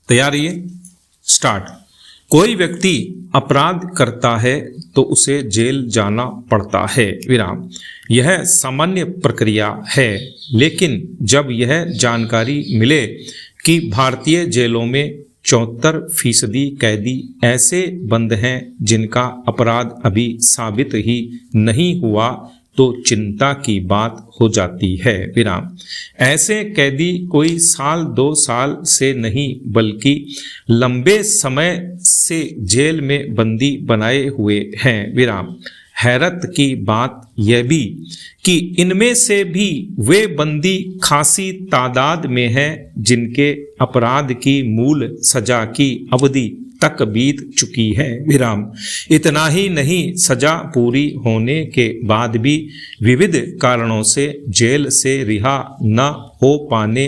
तैयार है? स्टार्ट। कोई व्यक्ति अपराध करता है तो उसे जेल जाना पड़ता है, विराम। यह सामान्य प्रक्रिया है, लेकिन जब यह जानकारी मिले कि भारतीय जेलों में 74% कैदी ऐसे बंद हैं जिनका अपराध अभी साबित ही नहीं हुआ, तो चिंता की बात हो जाती है, विराम। ऐसे कैदी कोई साल 2 साल से नहीं बल्कि लंबे समय से जेल में बंदी बनाए हुए हैं, विराम। हैरत की बात यह भी कि इनमें से भी वे बंदी खासी तादाद में हैं जिनके अपराध की मूल सजा की अवधि तक बीत चुकी है, विराम। इतना ही नहीं, सजा पूरी होने के बाद भी विविध कारणों से जेल से रिहा न हो पाने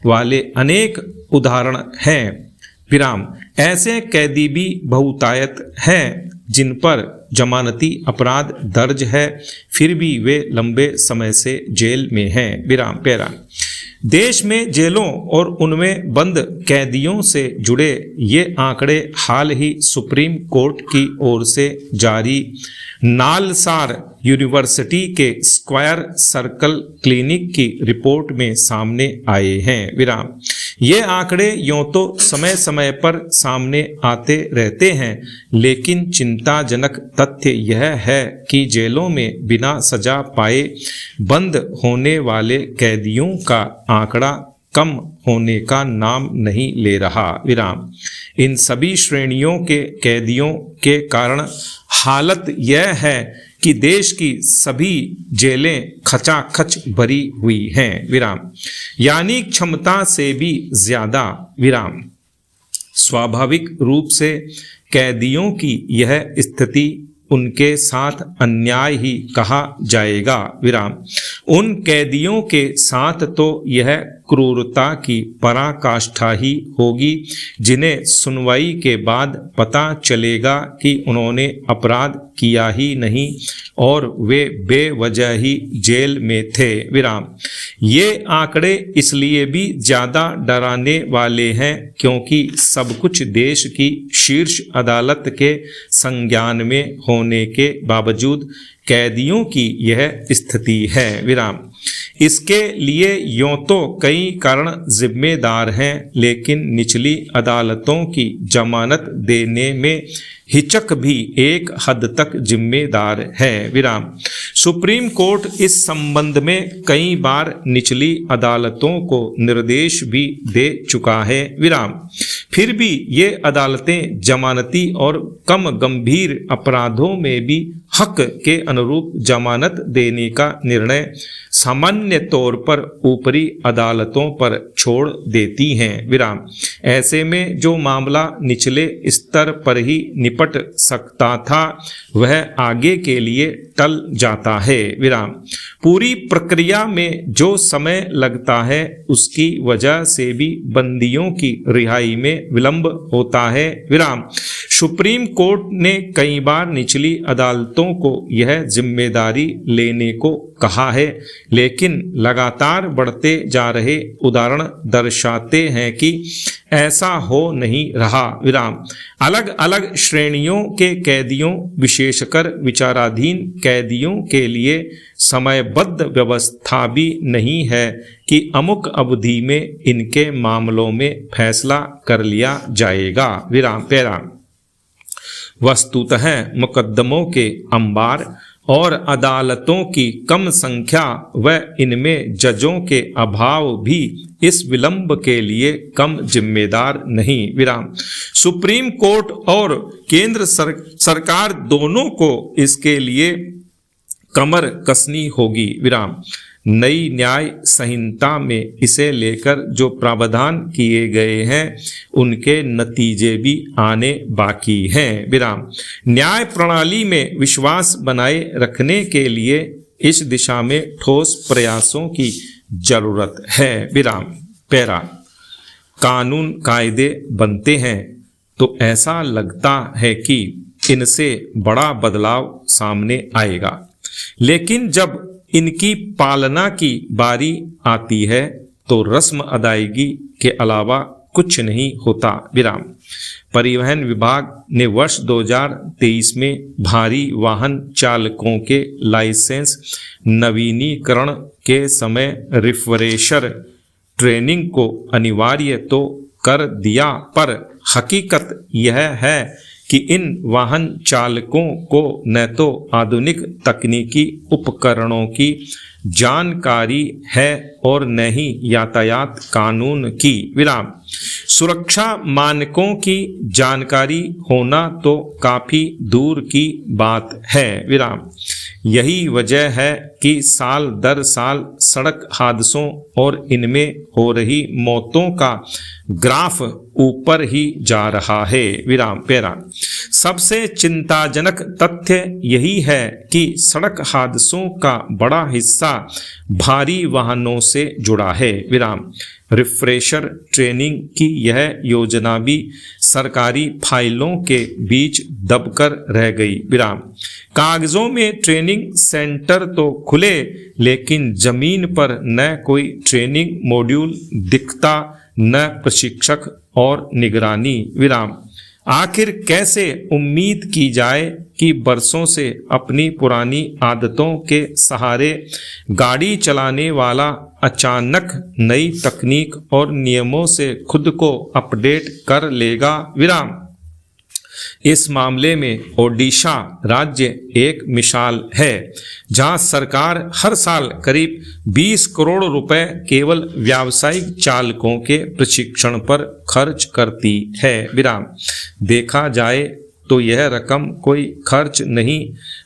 वाले अनेक उदाहरण हैं, विराम। ऐसे कैदी भी बहुतायत हैं जिन पर जमानती अपराध दर्ज है, फिर भी वे लंबे समय से जेल में हैं, विराम। पैरा। देश में जेलों और उनमें बंद कैदियों से जुड़े ये आंकड़े हाल ही सुप्रीम कोर्ट की ओर से जारी नालसार यूनिवर्सिटी के स्क्वायर सर्कल क्लिनिक की रिपोर्ट में सामने आए हैं, विराम। ये आंकड़े यूं तो समय समय पर सामने आते रहते हैं, लेकिन चिंताजनक तथ्य यह है कि जेलों में बिना सजा पाए बंद होने वाले कैदियों का आंकड़ा कम होने का नाम नहीं ले रहा, विराम। इन सभी श्रेणियों के कैदियों के कारण हालत यह है कि देश की सभी जेलें खचाखच भरी हुई हैं, विराम, यानी क्षमता से भी ज्यादा, विराम। स्वाभाविक रूप से कैदियों की यह स्थिति उनके साथ अन्याय ही कहा जाएगा, विराम। उन कैदियों के साथ तो यह क्रूरता की पराकाष्ठा ही होगी जिन्हें सुनवाई के बाद पता चलेगा कि उन्होंने अपराध किया ही नहीं और वे बेवजह ही जेल में थे, विराम। ये आंकड़े इसलिए भी ज़्यादा डराने वाले हैं क्योंकि सब कुछ देश की शीर्ष अदालत के संज्ञान में होने के बावजूद कैदियों की यह स्थिति है, विराम। इसके लिए यूं तो कई कारण जिम्मेदार हैं, लेकिन निचली अदालतों की जमानत देने में हिचक भी एक हद तक जिम्मेदार है, विराम। सुप्रीम कोर्ट इस संबंध में कई बार निचली अदालतों को निर्देश भी दे चुका है, विराम। फिर भी ये अदालतें जमानती और कम गंभीर अपराधों में भी हक के अनुरूप जमानत देने का निर्णय सामान्य तौर पर ऊपरी अदालतों पर छोड़ देती हैं, विराम। ऐसे में जो मामला निचले स्तर पर ही निपट सकता था वह आगे के लिए टल जाता है, विराम। पूरी प्रक्रिया में जो समय लगता है उसकी वजह से भी बंदियों की रिहाई में विलंब होता है, विराम। सुप्रीम कोर्ट ने कई बार निचली अदालतों को यह जिम्मेदारी लेने को कहा है, लेकिन लगातार बढ़ते जा रहे उदाहरण दर्शाते हैं कि ऐसा हो नहीं रहा, विराम। अलग अलग श्रेणियों के कैदियों, विशेषकर विचाराधीन कैदियों के लिए समयबद्ध व्यवस्था भी नहीं है कि अमुक अवधि में इनके मामलों में फैसला कर लिया जाएगा, विराम। पैरा। वस्तुतः मुकदमों के अंबार और अदालतों की कम संख्या व इनमें जजों के अभाव भी इस विलंब के लिए कम जिम्मेदार नहीं, विराम। सुप्रीम कोर्ट और केंद्र सरकार दोनों को इसके लिए कमर कसनी होगी, विराम। नई न्याय संहिता में इसे लेकर जो प्रावधान किए गए हैं उनके नतीजे भी आने बाकी हैं, विराम। न्याय प्रणाली में विश्वास बनाए रखने के लिए इस दिशा में ठोस प्रयासों की जरूरत है, विराम। पैरा। कानून कायदे बनते हैं तो ऐसा लगता है कि इनसे बड़ा बदलाव सामने आएगा, लेकिन जब इनकी पालना की बारी आती है तो रस्म अदायगी के अलावा कुछ नहीं होता। विराम। परिवहन विभाग ने वर्ष 2023 में भारी वाहन चालकों के लाइसेंस नवीनीकरण के समय रिफ्रेशर ट्रेनिंग को अनिवार्य तो कर दिया, पर हकीकत यह है कि इन वाहन चालकों को न तो आधुनिक तकनीकी उपकरणों की जानकारी है और न ही यातायात कानून की। विराम। सुरक्षा मानकों की जानकारी होना तो काफी दूर की बात है। विराम। यही वजह है कि साल दर साल सड़क हादसों और इनमें हो रही मौतों का ग्राफ ऊपर ही जा रहा है। विराम। पैरा। सबसे चिंताजनक तथ्य यही है कि सड़क हादसों का बड़ा हिस्सा भारी वाहनों से जुड़ा है। विराम। रिफ्रेशर ट्रेनिंग की यह योजना भी सरकारी फाइलों के बीच दबकर रह गई। विराम। कागजों में ट्रेनिंग सेंटर तो खुले, लेकिन जमीन पर न कोई ट्रेनिंग मॉड्यूल दिखता, न प्रशिक्षक और निगरानी। विराम। आखिर कैसे उम्मीद की जाए कि बरसों से अपनी पुरानी आदतों के सहारे गाड़ी चलाने वाला अचानक नई तकनीक और नियमों से खुद को अपडेट कर लेगा। विराम। इस मामले में ओडिशा राज्य एक मिसाल है, जहां सरकार हर साल करीब 20 करोड़ रुपए केवल व्यावसायिक चालकों के प्रशिक्षण पर खर्च करती है। विराम। देखा जाए तो यह रकम कोई खर्च नहीं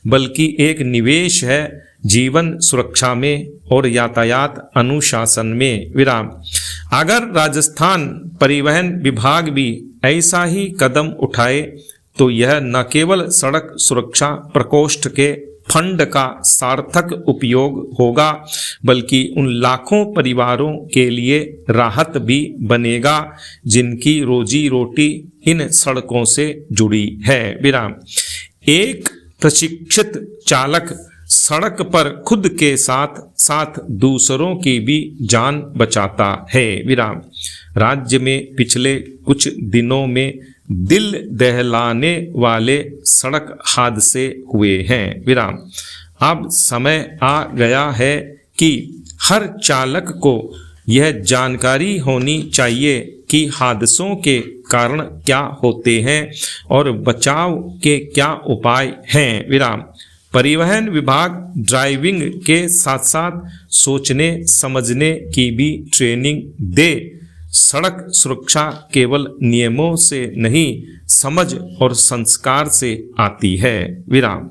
बल्कि एक निवेश है जीवन सुरक्षा में और यातायात अनुशासन में। विराम। अगर राजस्थान परिवहन विभाग भी ऐसा ही कदम उठाए तो यह न केवल सड़क सुरक्षा प्रकोष्ठ के फंड का सार्थक उपयोग होगा, बल्कि उन लाखों परिवारों के लिए राहत भी बनेगा जिनकी रोजी रोटी इन सड़कों से जुड़ी है। विराम। एक प्रशिक्षित चालक सड़क पर खुद के साथ साथ दूसरों की भी जान बचाता है। विराम। राज्य में पिछले कुछ दिनों में दिल दहलाने वाले सड़क हादसे हुए हैं। विराम। अब समय आ गया है कि हर चालक को यह जानकारी होनी चाहिए कि हादसों के कारण क्या होते हैं और बचाव के क्या उपाय हैं। विराम। परिवहन विभाग ड्राइविंग के साथ साथ सोचने समझने की भी ट्रेनिंग दे। सड़क सुरक्षा केवल नियमों से नहीं, समझ और संस्कार से आती है। विराम।